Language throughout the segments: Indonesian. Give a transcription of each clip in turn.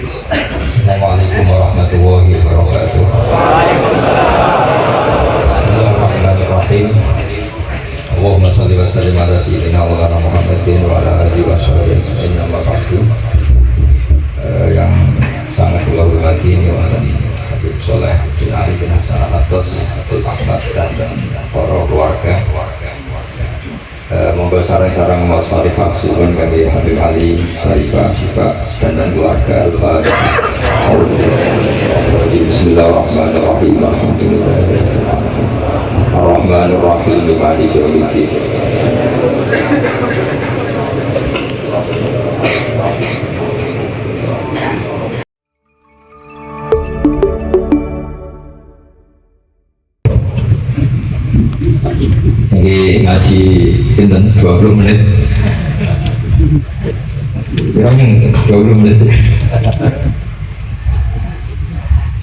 Assalamualaikum warahmatullahi wabarakatuh. Bismillahirrahmanirrahim. Allahumma shalli wa sallim ala sayyidina wa ala Muhammadin wa ala alihi wa sahbihi ajma'in. Amma ba'du. Yang sangat Allah hormati ini Habib Soleh bin Ali bin Hasan Al-Atos, Abdul Ahmad dan para keluarga. Monggo sarang-sarang maos Fatihah suwun kangge Habib Ali, Syarifah, Syifa dan keluarga. Bismillahirrahmanirrahim. Ar-Rahmanir-Rahim. Maliki yaumiddin. Ini ngaji pinten 20 menit. Yang 20 menit.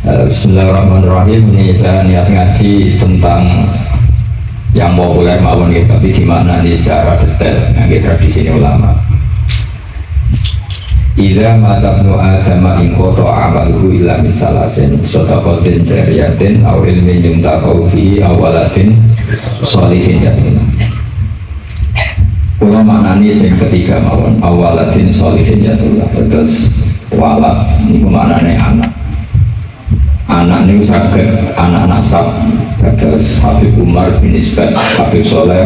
Bismillahirrahmanirrahim. Ini saya niat ngaji tentang yang populer mawon gitu, tapi gimana nih secara detail ngaji tradisi ulama. Ila madabnu adama ingkoto amaluhu ila min salasin sotakotin jariyatin aw ilmin yumtafau fihi awalatin sholihin yatin. Kula maknani sing ketiga mawon awalatin sholihin yatin. Terus walad niku maknane anak. Anak niku saged anak nasab. Terus Habib Umar bin Isbat, Habib Soleh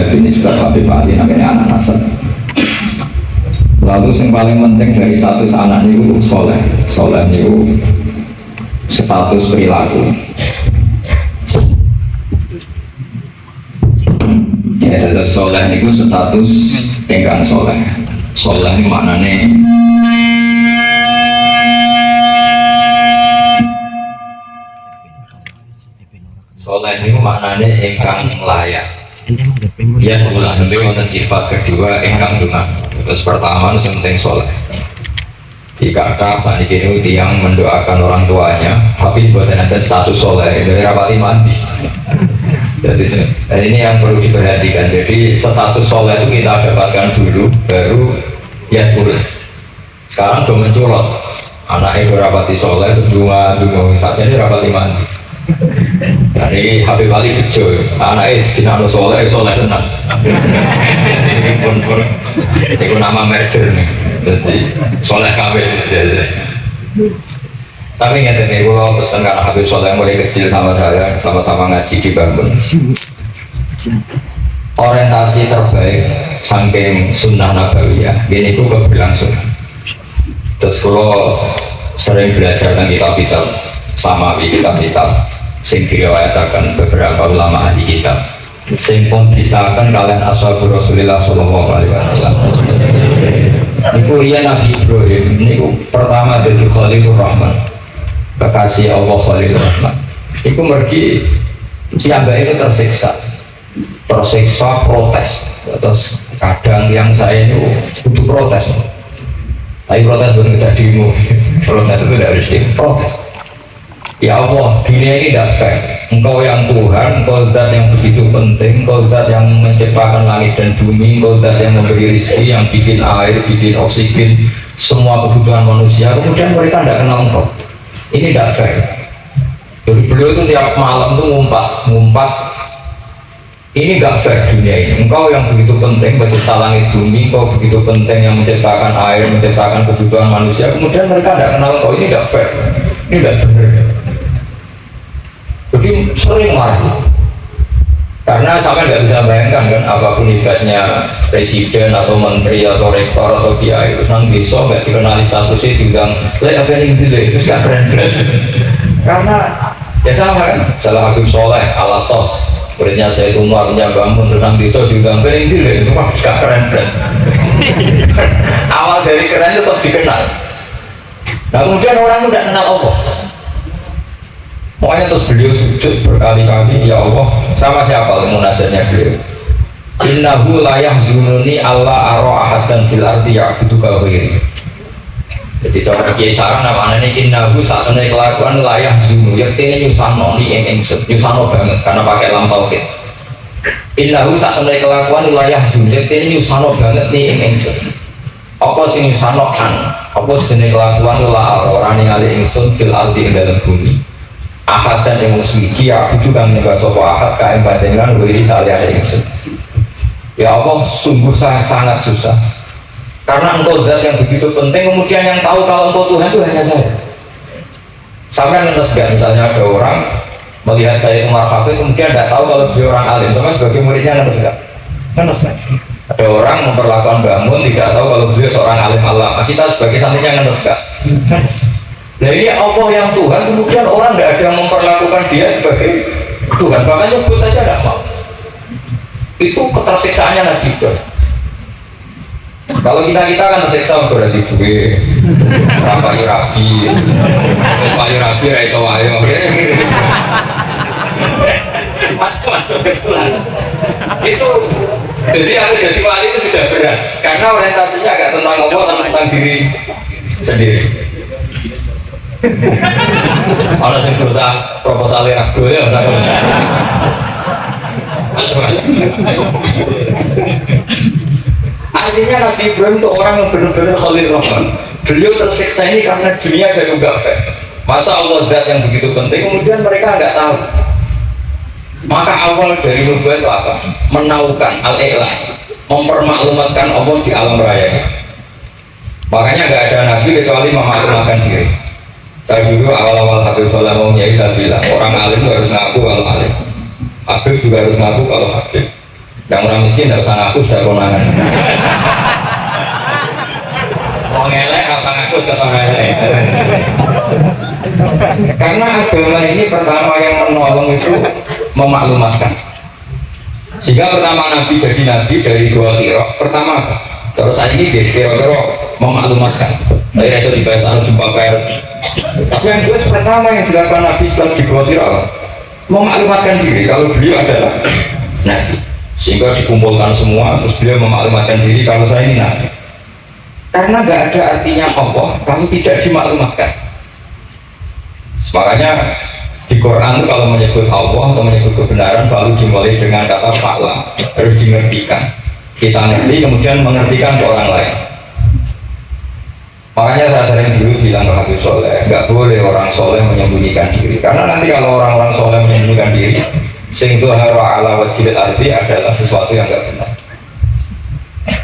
bin Isbat, Habib Ali namanya anak nasab. Lalu yang paling penting dari status anak niku soleh. Soleh niku status perilaku. Ya, terus soleh niku status ingkang soleh. Soleh niku maknane soleh niku maknane ingkang layak. Ya, ulah nanti wonten sifat kedua ingkang dunga. Terus pertama yang penting soleh. Jika saat ini tiang mendoakan orang tuanya, tapi buatan ada status soleh dari rapati mati. Jadi ini yang perlu diperhatikan. Jadi status soleh itu kita dapatkan dulu, baru ya boleh. Sekarang udah menculot. Anaknya itu rapati soleh, dunga saja ini rapati mati. Dari Habib Ali bejo, anaknya dinano soleh tenang. Itu nama merger nih, jadi soleh kamil. Tapi ngerti nih, kalau pesan karena Habib Soleh mulai kecil sama saya, sama-sama ngaji di Bangun. Orientasi terbaik saking sunnah nabawiyah, gini itu keberlangsungan. Terus kalau sering belajar tentang kitab-kitab samawi, kitab-kitab sing diriwayatkan beberapa ulama ahli kitab sing pun disahkan kalian ashabul Rasulillah sallallahu alaihi wasallam. Niku riyen Nabi Ibrahim niku pertama dadi Khalilur Rahman, kekasih Allah Khalilur Rahman. Niku mergi siambake itu tersiksa protes. Terus kadang yang saya itu butuh protes. Tapi protes bukan kita demo. Protes itu tidak harus protes. Ya Allah, dunia ini tidak fair. Engkau yang Tuhan, Engkau zat yang begitu penting, Engkau zat yang menciptakan langit dan bumi, Engkau zat yang memberi rezeki, yang bikin air, bikin oksigen, semua kebutuhan manusia. Kemudian mereka tidak kenal Engkau. Ini tidak fair. Jadi beliau itu tiap malam tuh ngumpat. Ini tidak fair dunia ini. Engkau yang begitu penting mencipta langit bumi, Engkau begitu penting yang menciptakan air, menciptakan kebutuhan manusia. Kemudian mereka tidak kenal Engkau. Ini tidak fair. Ini tidak benar. Jadi sering marah karena sampai nggak bisa bayangkan kan apapun hebatnya presiden atau menteri atau rektor atau kiai terus nang desa nggak dikenali statusnya diundang lek apa yang itu deh terus nggak keren karena ya sama kan salah Habib Soleh Al-Atos muridnya Sayyid Umar Bangun terus nang desa diundang apa yang itu deh itu nggak keren awal dari keren itu tetap dikenal. Nah kemudian orang udah kenal Allah. Pokoknya terus beliau sujud berkali-kali, ya Allah, sama siapa munajatnya beliau? Innahu la yahzununi alla ara ahadan fil ardi ya'budu ka ghairi. Jadi cara kiai sarang namanya ini innahu satune kelakuan la yahzunu, yektene nyusano ni ingsun, nyusano banget karena pakai lam tauhid. Innahu satune kelakuan la yahzunu, yektene nyusano banget ni ingsun. Apa sing nyusano kan? Apa apa jenis kelakuan la orang ningali ingsun fil ardi ing dalam bumi ahad dan yang suci itu kan nyembah sapa ahad kae panjenengan wiri saliyane ingsun. Ya Allah, sungguh saya sangat susah karena engkau zat yang begitu penting, kemudian yang tahu kalau engkau Tuhan itu hanya saya. Sampai ngenes gak, misalnya ada orang melihat saya itu marhafid kemudian tidak tahu kalau dia orang alim, sama sebagai muridnya ngenes gak? Ngenes gak? Ada orang memperlakukan Mbak Mun tidak tahu kalau beliau seorang alim alam, kita sebagai santrinya ngenes gak? Nah ini Allah yang Tuhan, kemudian orang tidak ada yang memperlakukan dia sebagai Tuhan, bahkan nyebut saja tidak mau. Itu ketersiksaannya Nabi Ibrahim. Kalau kita kan tersiksa berarti duit, payu rabi, raiso wayo, itu jadi aku jadi wali itu sudah berat karena orientasinya agak tentang Allah, tentang diri sendiri. Kalau sing susah proposal ragu ya, artinya Nabi Ibrahim itu orang yang benar-benar Khalil Rahman. Beliau tersiksa ini karena dunia dari enggak fair. Masa Allah zat yang begitu penting kemudian mereka enggak tahu. Maka awal dari nubuat itu apa? Menaukan al-i'lah, mempermaklumatkan Allah di alam raya. Makanya enggak ada nabi kecuali memaklumatkan diri. Saya dulu awal-awal Habib Soleh mau nyai, saya bilang orang alim itu harus ngaku kalau alim, Habib juga harus ngaku kalau Habib. Yang orang miskin tidak usah ngaku, sudah konangan. Mau ngelek, tidak usah ngaku, sudah konangan. Karena agama ini pertama yang menolong itu memaklumatkan. Sehingga pertama Nabi jadi Nabi dari Gua Hira, pertama apa? Terus saat ini kira-kira memaklumatkan. Dari Rasul dibahas jumpa pers. Tapi yang jelas pertama yang dilakukan Nabi setelah di Gua Hira apa? Memaklumatkan diri kalau beliau adalah Nabi. Sehingga dikumpulkan semua, terus beliau memaklumatkan diri kalau saya ini Nabi. Karena nggak ada artinya Allah kalau tidak dimaklumatkan. Makanya di Quran itu kalau menyebut Allah atau menyebut kebenaran selalu dimulai dengan kata fa'lam, harus dimengertikan. Kita ngerti kemudian mengertikan ke orang lain. Makanya saya sering dulu bilang ke Habib Soleh, nggak boleh orang soleh menyembunyikan diri, karena nanti kalau orang-orang soleh menyembunyikan diri, sing zuhara ala wajhil ardi adalah sesuatu yang nggak benar.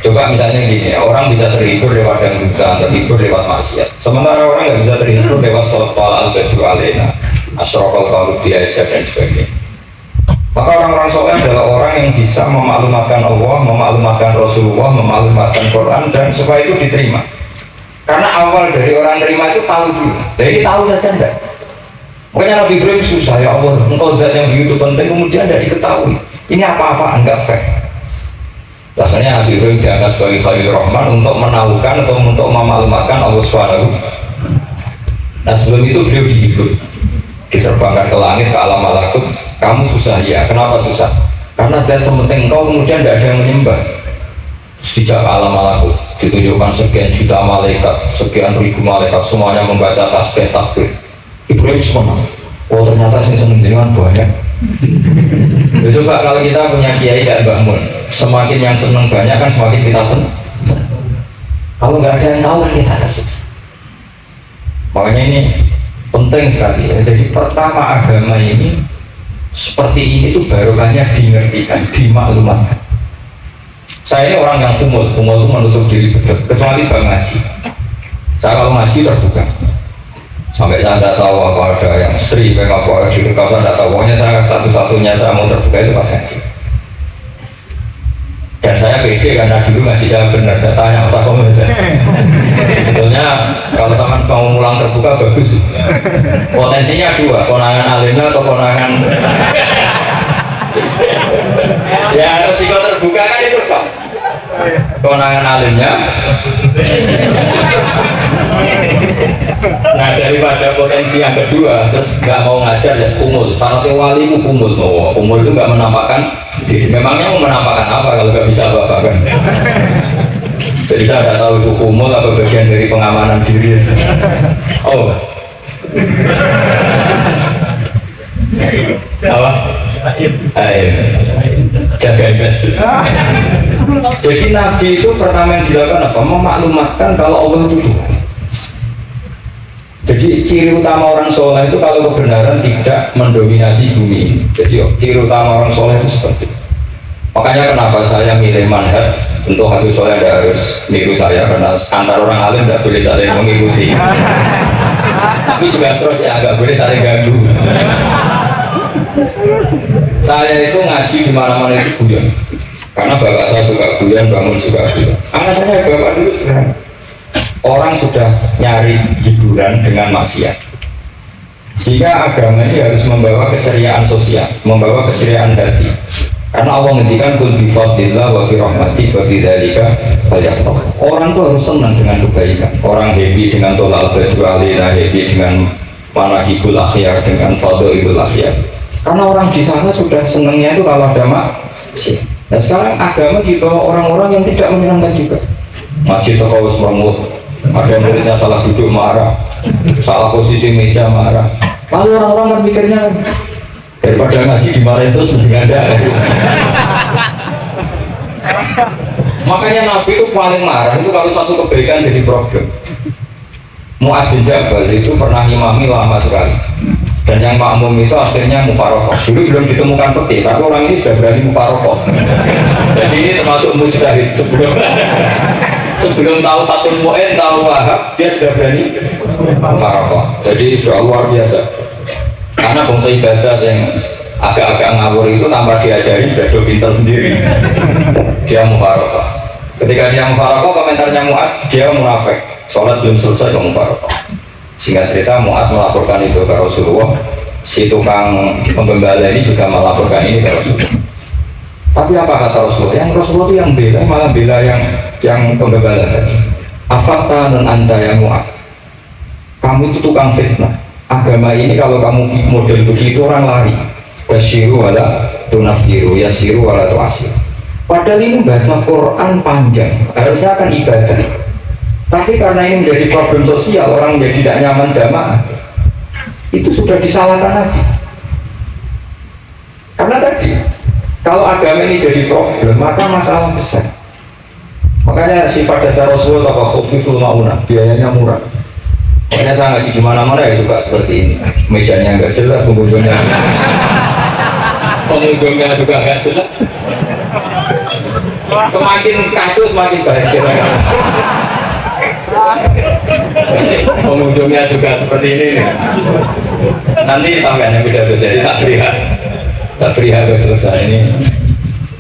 Coba misalnya gini, orang bisa terhibur lewat dangdutan, terhibur lewat maksiat, sementara orang nggak bisa terhibur lewat sholat al-badru alaina, asyraqal qalu bi'ajab dan sebagainya. Maka orang-orang soleh adalah orang yang bisa memaklumatkan Allah, memaklumatkan Rasulullah, memaklumatkan Quran, dan supaya itu diterima. Karena awal dari orang terima itu tahu dulu. Jadi tahu saja enggak. Makanya Nabi Ibrahim susah, ya Allah, engkau zat yang begitu penting kemudian tidak diketahui. Ini apa-apaan, enggak fair. Rasanya Nabi Ibrahim diangkat sebagai Khalil Rahman untuk menahukan atau untuk memaklumatkan Allah SWT. Nah sebelum itu beliau dihibur, diterbangkan ke langit, ke alam malakut. Kamu susah ya, kenapa susah? Karena zat sementing engkau kemudian tidak ada yang menyembah. Sejak alam malakut ditunjukkan sekian juta malaikat, sekian ribu malaikat, semuanya membaca tasbih takbir. Ibrahim senang. Oh ternyata sing seneng dengan banyak. Coba kalau kita punya kiai dan Mbak Mun, semakin yang seneng banyak kan semakin kita seneng. Kalau nggak ada yang tahu kan kita tersiksa. Makanya ini penting sekali ya. Jadi pertama agama ini seperti ini tuh barokahnya dimengertikan, dimaklumatkan. Saya ini orang yang kumul itu menutup diri betul, kecuali bang ngaji. Saya kalau ngaji terbuka, sampai saya tidak tahu apa ada yang istri, apa di dekat tidak tahu. Pokoknya saya satu-satunya saya mau terbuka itu pas ngaji. Dan saya pede karena dulu ngaji saya benar, saya tanya masa kamu sebetulnya kalau sama mau mulang terbuka bagus. Potensinya dua, konangan alimnya atau konangan ya resiko terbuka kan itu Pak, konangan alimnya. Nah daripada potensi yang kedua terus nggak mau ngajar ya kumul, syaratnya wali itu kumul. Kumul itu nggak menampakkan diri. Memangnya mau menampakkan apa kalau nggak bisa apa-apa kan? Jadi saya nggak tahu itu kumul apa bagian dari pengamanan diri. Oh apa? Jagain. Jadi Nabi itu pertama yang dilakukan apa? Memaklumatkan kalau Allah itu Tuhan. Jadi ciri utama orang soleh itu kalau kebenaran tidak mendominasi bumi ini. Jadi ciri utama orang soleh itu seperti itu. Makanya kenapa saya milih manhaj untuk Habib Soleh tidak harus niru saya, karena antar orang alim tidak boleh saling mengikuti. Tapi juga seterusnya agak boleh saling ganggu. Saya itu ngaji di mana-mana itu guyon, karena bapak saya suka guyon, bangun suka guyon. Alasannya bapak dulu sederhana. Orang sudah nyari hiburan dengan maksiat, sehingga agama ini harus membawa keceriaan sosial, membawa keceriaan hati. Karena Allah ngendikan kul bi fadlillah wa bi rahmati fa bidzalika falyafrah. Orang tuh harus senang dengan kebaikan. Orang happy dengan tolak badru alina, happy dengan manahibul akhyar, dengan fadlul akhyar. Karena orang di sana sudah senangnya itu kalau ada maksiat. Nah sekarang agama dibawa orang-orang yang tidak menyenangkan juga. Masjid toko wis meremut, ada muridnya salah duduk marah, salah posisi meja marah. Lalu orang-orang kan mikirnya, daripada ngaji dimarahin terus mendingan dah. Makanya Nabi itu paling marah itu kalau satu kebaikan jadi problem. Mu'ad bin Jabal itu pernah imami lama sekali, dan yang makmum itu akhirnya mufarokoh. Dulu belum ditemukan fikih, tapi orang ini sudah berani mufarokoh. Jadi ini termasuk mujtahid sebelum tahu Fatul Mu'in, tahu Wahab, dia sudah berani mufarokoh. Jadi sudah luar biasa. Karena bangsa ibadah yang agak-agak ngawur itu tanpa diajari sudah pintar sendiri. Dia mufarokoh. Ketika dia mufarokoh, komentarnya Mu'ad, dia munafik. Sholat belum selesai kamu mufarokoh. Singkat cerita Mu'ad melaporkan itu ke Rasulullah. Si tukang pembela ini juga melaporkan ini ke Rasulullah. Tapi apa kata Rasulullah? Yang Rasulullah itu yang bela, malah bela yang pembela tadi. Afakta dan anta yang Mu'ad, kamu itu tukang fitnah. Agama ini kalau kamu model begitu orang lari. Basyiru wala tunafiru, yasiru wala tuasir. Padahal ini baca Quran panjang, harusnya akan ibadah. Tapi karena ini menjadi problem sosial, orang menjadi tidak nyaman jamaah, itu sudah disalahkan lagi. Karena tadi, kalau agama ini jadi problem, maka masalah besar. Makanya sifat dasar Rasulullah apa khufiful ma'unah, biayanya murah. Makanya saya ngaji di mana-mana ya suka seperti ini. Mejanya nggak jelas, pengunjungnya juga nggak jelas. Semakin kaku semakin baik. Pengunjungnya juga seperti ini nih. Nanti sampai yang bisa jadi tak beri hak selesai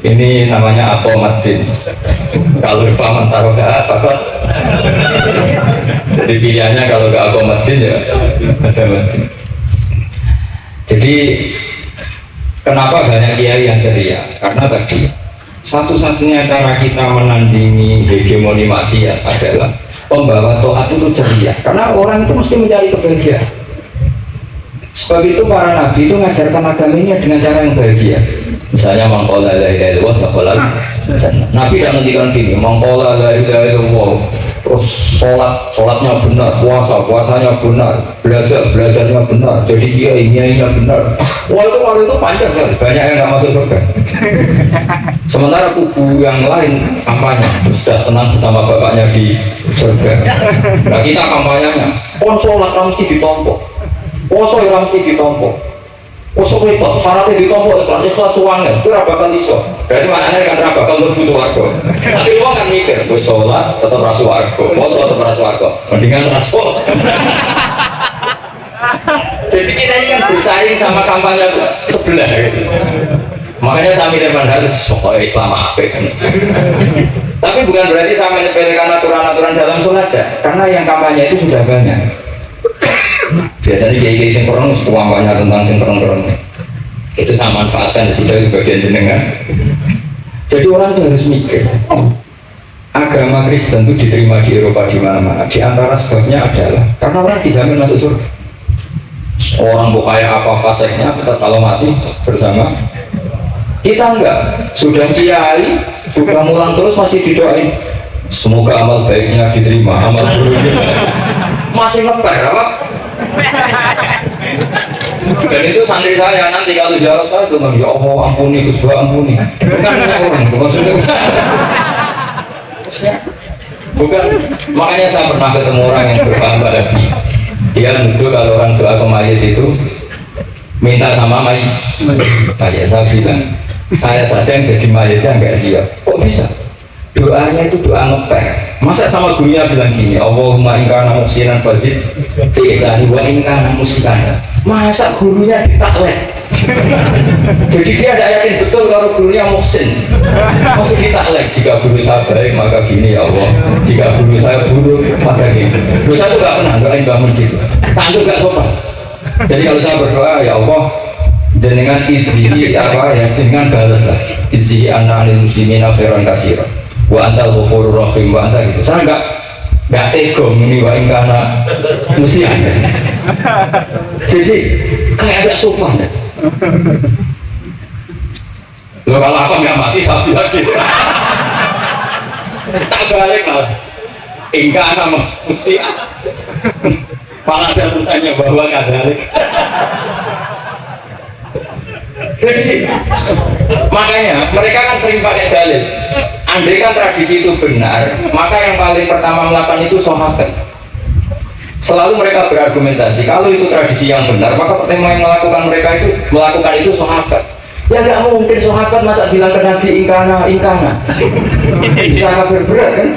ini namanya akomatin. Kalau faman taroka fakot. Jadi pilihannya kalau nggak akomatin ya ada matin. Jadi kenapa banyak kiai yang ceria? Karena tadi satu-satunya cara kita menandingi hegemoni maksiat adalah pembawa taat itu ceria, karena orang itu mesti mencari kebahagiaan. Sebab itu para nabi itu mengajarkan agamanya dengan cara yang bahagia. Misalnya mangkola la ilaha illallah dakhala jannah. Nabi tidak menghentikan gini, mangkola la ilaha illallah, terus sholatnya benar, puasanya benar, belajarnya benar, jadi kiainya benar. Wah itu kalau itu panjang sekali, banyak yang nggak masuk surga. Sementara kubu yang lain kampanye sudah tenang bersama bapaknya di surga. Nah kita kampanyenya, sholat mesti ditompok, puasa mesti ditompok. Usuk repot, syaratnya ditompok, ikhlas uangnya, itu bakal iso. Berarti maknanya kan bakal menuju swarga. Tapi uang kan mikir, gue sholat tetap rasu warga, puasa tetap rasu warga, mendingan rasu. Jadi kita ini kan bersaing sama kampanye sebelah gitu. Makanya saya milih harus pokoknya Islam apa kan. Tapi bukan berarti saya menyepelekan aturan-aturan dalam sholat, karena yang kampanye itu sudah banyak. Biasanya kiai sing kurang umpamanya tentang sing kurang itu saya manfaatkan, sudah itu bagian jenengan. Jadi orang itu harus mikir, agama Kristen itu diterima di Eropa di mana-mana. Di antara sebabnya adalah karena orang dijamin masuk surga. Orang bukannya apa faseknya tetap kalau mati bersama. Kita enggak, sudah kiai sudah mulang terus masih didoain. Semoga amal baiknya diterima, amal buruknya masih ngeper apa? Dan itu santri saya nanti kalau jauh saya bilang ya Allah ampuni Gus ampuni. Bukan orang, maksudnya bukan. Makanya saya pernah ketemu orang yang berpaham Wahabi. dia nuduh kalau orang doa ke mayit itu minta sama mayit. Kayak saya bilang, saya saja yang jadi mayitnya nggak siap. Kok bisa? Doanya itu doa ngeper. Masa sama gurunya bilang gini, Allahumma in kana muhsinan fazid fi ihsani wa in kana musian. Masa gurunya ditaklek? Jadi dia tidak yakin betul kalau gurunya muhsin. Masih ditaklek, jika guru saya baik maka gini ya Allah, jika guru saya buruk maka gini. Guru saya itu nggak pernah doain bangun gitu. Tangguh nggak sopan. Jadi kalau saya berdoa, ya Allah, jenengan izini apa ya, jenengan balas lah. Izini ananil muslimina khairan katsira. Wa antal ghafurur rahim wa anta gitu. Saya nggak tega ini wa in kana musian. Jadi kayak agak sopan ya. Loh kalau aku nggak mati sapi lagi. Tak balik lah. Ingka nama musian. Malah ada tulisannya bahwa nggak balik. Jadi makanya mereka kan sering pakai dalil. Andai kan tradisi itu benar, maka yang paling pertama melakukan itu sahabat. Selalu mereka berargumentasi kalau itu tradisi yang benar, maka pertama yang melakukan itu sahabat. Ya nggak mungkin sahabat masa bilang ke Nabi ingkana bisa kafir berat kan?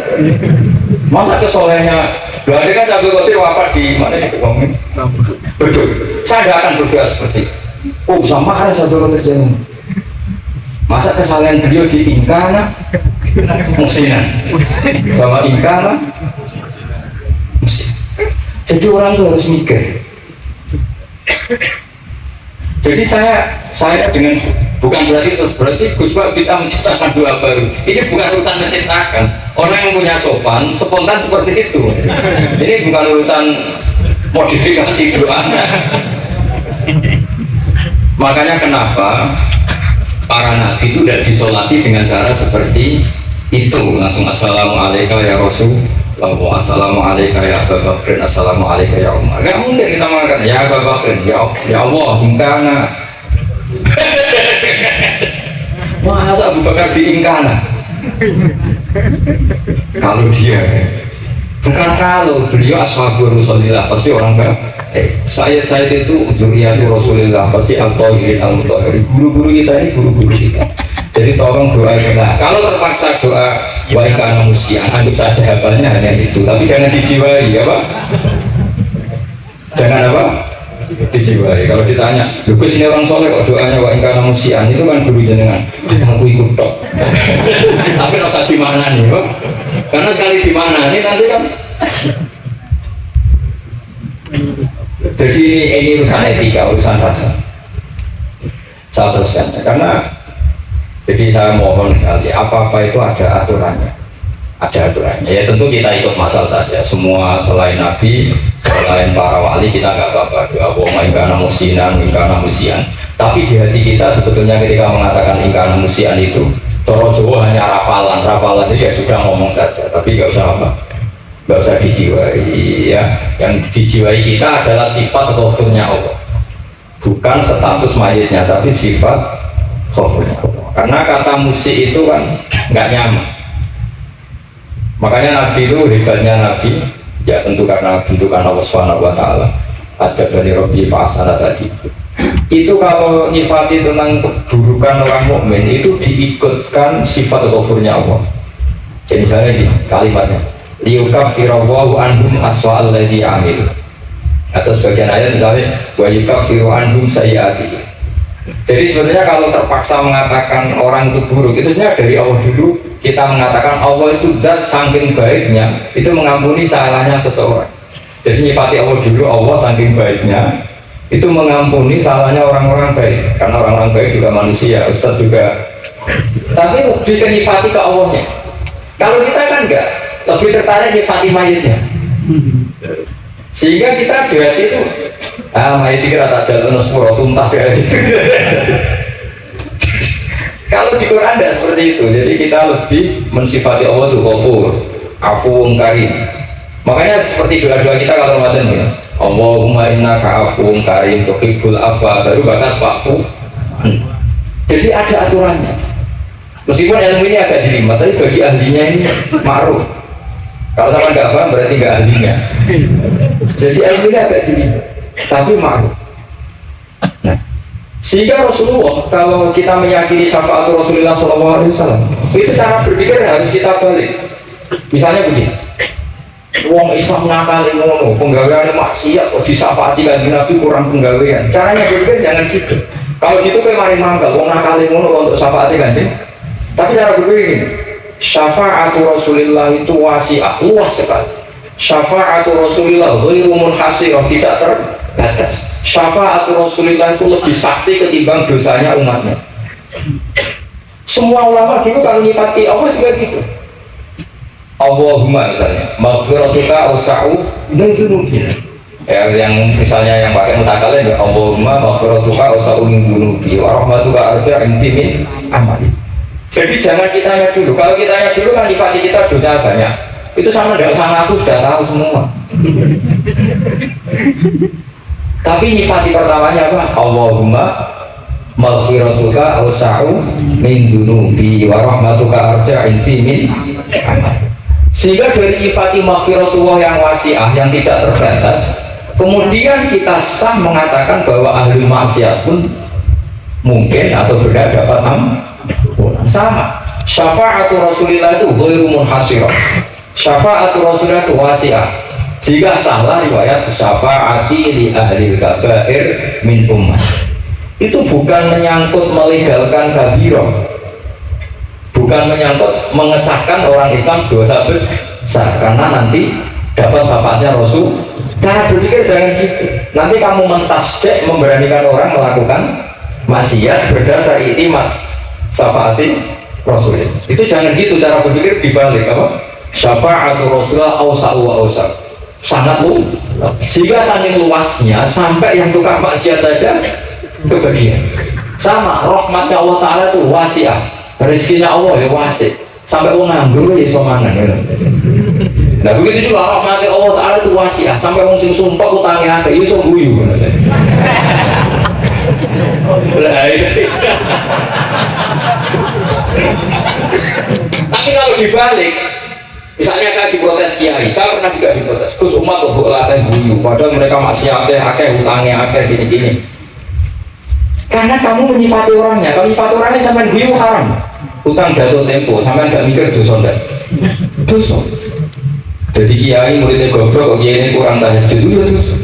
Masa kesolehnya berarti kan Abdul Qadir wafat di mana itu? Betul. Saya tidak akan berdoa seperti itu. Oh bisa marah Abdul Qadir Jainal. Masa kesalahan beliau di ingkana musinan sama ingkana musin. Jadi orang tuh harus mikir. Jadi saya dengan bukan berarti Gus Pak kita menciptakan doa baru. Ini bukan urusan menciptakan. Orang yang punya sopan spontan seperti itu. Ini bukan urusan modifikasi doa. Makanya kenapa para nabi itu tidak disolati dengan cara seperti itu, langsung assalamualaikum ya Rasul, assalamualaikum ya Abu Bakr, assalamualaikum ya Umar. Nggak mungkin kita mengatakan ya Abu Bakr, ya Allah, ingkana. Masa Abu Bakar di ingkana? Kalau dia, bukan kalau beliau ashabul Rasulillah, pasti orang kan. Saya itu zuriyatul Rasulillah, pasti al-tahirin al-mutahhirin. Guru-guru kita ini guru-guru kita. Jadi tolong doa kita. Kalau terpaksa doa wa ikana musian, anggap saja hafalnya hanya itu. Tapi jangan dijiwai, apa? Jangan apa? Dijiwai. Kalau ditanya, Gus ini orang soleh kok doanya wa ikana musian, itu kan guru jenengan. Aku ikut tok. Tapi rasa di mana nih, Pak? Karena sekali di mana nih nanti kan. Jadi ini urusan etika, urusan rasa. Saya teruskan, karena jadi saya mohon sekali, apa-apa itu ada aturannya. Ada aturannya. Ya tentu kita ikut masal saja. Semua selain Nabi, selain para wali kita nggak apa-apa. Doa wong ingkana musinan, ingkana musian. Tapi di hati kita sebetulnya ketika mengatakan ingkana musian itu, Toro Jawa hanya rapalan itu ya sudah ngomong saja. Tapi nggak usah apa. Nggak usah dijiwai ya. Yang dijiwai kita adalah sifat ghafurnya Allah, bukan status mayitnya, tapi sifat ghafurnya Allah. Karena kata musik itu kan nggak nyaman. Makanya Nabi itu hebatnya Nabi ya tentu karena bentukan Allah Subhanahu Wa Taala. Ada dari Robbi Fa'asana tadi. Itu kalau nyifati tentang keburukan orang mukmin itu diikutkan sifat ghafurnya Allah. Jadi misalnya di kalimatnya liyukaffirawwahu anhum aswa'al ladzi amil, atau sebagian ayat misalnya wa yukaffiru anhum sayyi'atihim. Jadi sebetulnya kalau terpaksa mengatakan orang itu buruk, itu sebenarnya dari Allah dulu kita mengatakan Allah itu zat saking baiknya itu mengampuni salahnya seseorang. Jadi nyifati Allah dulu, Allah saking baiknya itu mengampuni salahnya orang-orang baik, karena orang-orang baik juga manusia, Ustadz juga. Tapi lebih ke nyifati ke Allahnya. Kalau kita kan enggak, lebih tertarik nyifati mayitnya. Sehingga kita di hati itu mayit kira tak jalan sepuro tuntas kayak gitu. Kalau di Quran tidak seperti itu. Jadi kita lebih mensifati Allah itu ghafur, afuwun karim. Makanya seperti doa-doa kita kalau Ramadan ya, Allahumma innaka afuwun karim tuhibbul afwa, baru batas fa'fu. Jadi ada aturannya. Meskipun ilmu ini agak jelimet, tapi bagi ahlinya ini ma'ruf. Kalau sama nggak paham berarti nggak ahlinya. Jadi ahlinya agak jeli, tapi ma'ruf. Nah, sehingga Rasulullah, kalau kita meyakini syafaat Rasulullah SAW, itu cara berpikir harus kita balik. Misalnya begini, wong Islam nakal ngono, penggawean maksiat kok disafaati kanjeng Nabi kurang penggawean. Caranya berpikir jangan gitu. Kalau gitu kayak mari mangkal, wong nakal ngono untuk syafaati kanjeng. Tapi cara berpikir ini, syafaatu Rasulullah itu wasi'ah, luas sekali. Syafaatu Rasulullah ghairu munhasirah, tidak terbatas. Syafaatu Rasulullah itu lebih sakti ketimbang dosanya umatnya. Semua ulama dulu kalau nyifati Allah juga gitu. Allahumma misalnya maghfiratuka awsa'u min dzunubina. Ya, yang misalnya yang pakai mutakallim ya Allahumma maghfiratuka awsa'u min dzunubi wa rahmatuka arja intimin amali. Jadi jangan kitanya dulu. Kalau kitanya dulu kan nyifati kita dosa banyak. Itu sama dengan sama aku sudah tahu semua. Tapi nyifati pertamanya apa? Allahumma maghfiratuka awsa'u min dzunubi wa rahmatuka arja intimin amali. Sehingga dari nyifati maghfiratullah yang wasi'ah, yang tidak terbatas, kemudian kita sah mengatakan bahwa ahli maksiat pun mungkin atau benar dapat ampunan. Sama syafaatu Rasulillah itu ghairu munhasirah, syafaatu Rasulillah itu wasi'ah. Jika salah riwayat syafaati li ahli kabair min ummah, itu bukan menyangkut melegalkan kabirah, bukan menyangkut mengesahkan orang Islam dosa besar, karena nanti dapat syafaatnya Rasul. Cara berpikir jangan gitu. Nanti kamu mentasjek memberanikan orang melakukan maksiat berdasar iktimat syafaati Rasul. Itu jangan gitu cara berpikir, dibalik apa? Syafaatu Rasulullah awsa'u wa awsa', sangat luas. Sehingga saking luasnya sampai yang tukang maksiat saja kebagian. Sama rahmatnya Allah Ta'ala itu wasi'ah, rezekinya Allah ya wasi, sampai orang nganggur ya iso mangan. Nah begitu juga rahmatnya Allah Ta'ala itu wasi'ah, sampai orang sing sumpah utangnya akeh iso guyu. Tapi kalau dibalik, misalnya saya diprotes kiai, saya pernah juga diprotes, Gus umat kok latih guyu, padahal mereka maksiatnya akeh, utangnya akeh, gini-gini. Karena kamu menyifati orangnya, kalau menyifati orangnya sampai guyu haram. Utang jatuh tempo, sampai nggak mikir dosa ndak? Dosa. Jadi kiai muridnya goblok, kok kiai ini kurang tahajud ya dosa.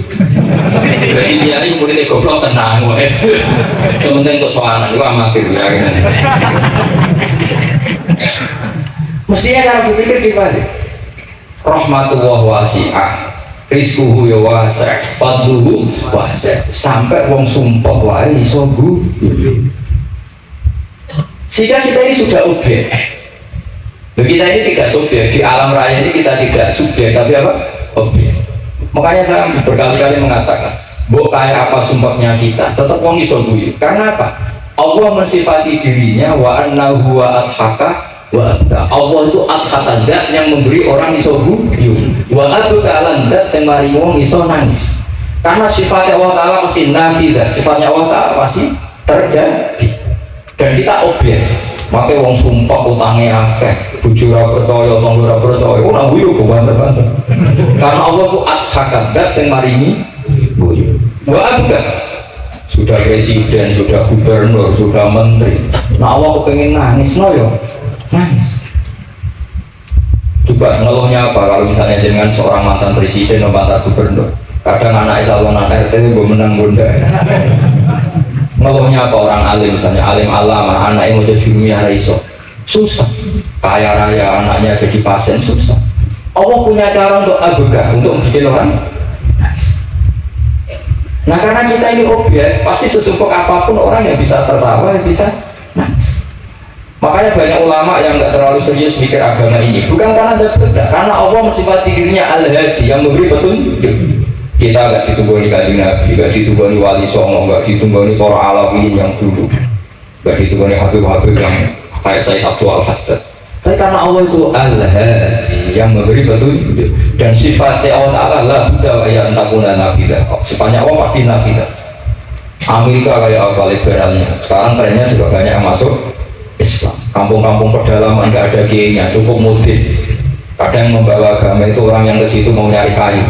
Jadi kiai muridnya goblok tenang, wae. Sementing untuk soalan itu amatir ya. Mestinya cara berpikir dibalik. Rahmatullah wasi'ah, rizquhu ya wasi', fadluhu wasi', sampai wong sumpah wae iso guyu. Sehingga kita ini sudah objek. Kita ini tidak subjek, di alam raya ini kita tidak subjek, tapi apa? Objek. Makanya saya berkali-kali mengatakan, mbok kayak apa sumpahnya kita, tetap wong iso guyu. Karena apa? Allah mensifati dirinya wa annahu wa adhaka wa abda. Allah itu adhaka, zat yang memberi orang iso guyu. Wa abda lan zat sing mari wong iso nangis. Karena sifatnya Allah Ta'ala pasti nafidah, sifatnya Allah Ta'ala pasti terjadi. Dan kita objek. Makanya wong sumpah utangnya akeh, bojo ora percaya, tangga ora percaya, ora guyu kok banter-banter. Karena Allah itu adhakat, zat sing maringi guyu. Wa abda, sudah presiden, sudah gubernur, sudah menteri. Nah Allah kepengen nangis, no yo, nangis. Coba ngeluhnya apa kalau misalnya dengan seorang mantan presiden atau mantan gubernur, kadang anak calonan RT gue menang bunda. Ngeluhnya apa orang alim, misalnya alim alama, anaknya mau jadi ilmiah iso, susah. Kaya raya anaknya jadi pasien, susah. Allah punya cara untuk abegah, untuk bikin orang nice. Nah karena kita ini objek, pasti sesumpuk apapun orang yang bisa tertawa, yang bisa nice. Makanya banyak ulama yang nggak terlalu serius mikir agama ini, bukan karena ada beda, karena Allah mensifati dirinya al-hadi, yang memberi petunjuk. Kita gak ditunggu Kanjeng Nabi, gak ditunggu Wali Songo, gak ditunggu para alamin yang dulu, gak ditunggu Habib-Habib yang kayak Sayyid Abdul Al-Haddad. Tapi karena Allah itu Al-Hadi, yang memberi petunjuk, dan sifatnya Allah Ta'ala la budda wa ya antakuna nafidah. Sifatnya Allah pasti nafidah. Amerika kayak apa liberalnya, sekarang trennya juga banyak yang masuk Islam. Kampung-kampung pedalaman gak ada kiainya, cukup mudik. Kadang membawa agama itu orang yang ke situ mau nyari kayu.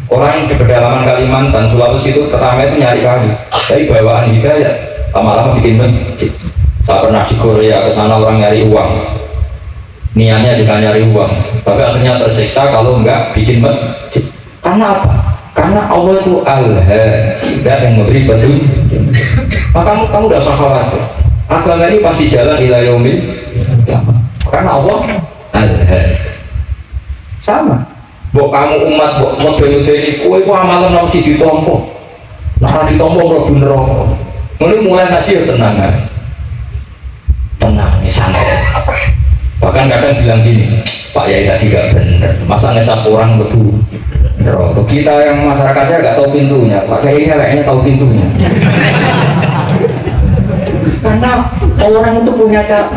Orang di pedalaman Kalimantan, Sulawesi itu pertama itu nyari kayu. Tapi bawaan hidayah lama-lama bikin masjid. Saya pernah di Korea ke sana orang nyari uang. Niatnya juga nyari uang, tapi akhirnya tersiksa kalau enggak bikin masjid. Karena apa? Karena Allah itu al-hadi, yang memberi petunjuk. Maka kamu tidak usah khawatir. Agama ini pasti jalan ila yaumil qiyamah. Karena Allah al-hadi. Sama. Mbok kamu umat mbok model-model kowe iku amalan harus ditompo. Nah, ditompo mlebu neraka. Ngono mulai ngaji ya tenang ae. Tenang, santai. Bahkan kadang bilang gini, Pak Yai tadi gak bener, masa ngecap orang mlebu neraka. Kita yang masyarakatnya gak tahu pintunya, Pak Yai kayaknya tahu pintunya. Karena orang itu punya cara.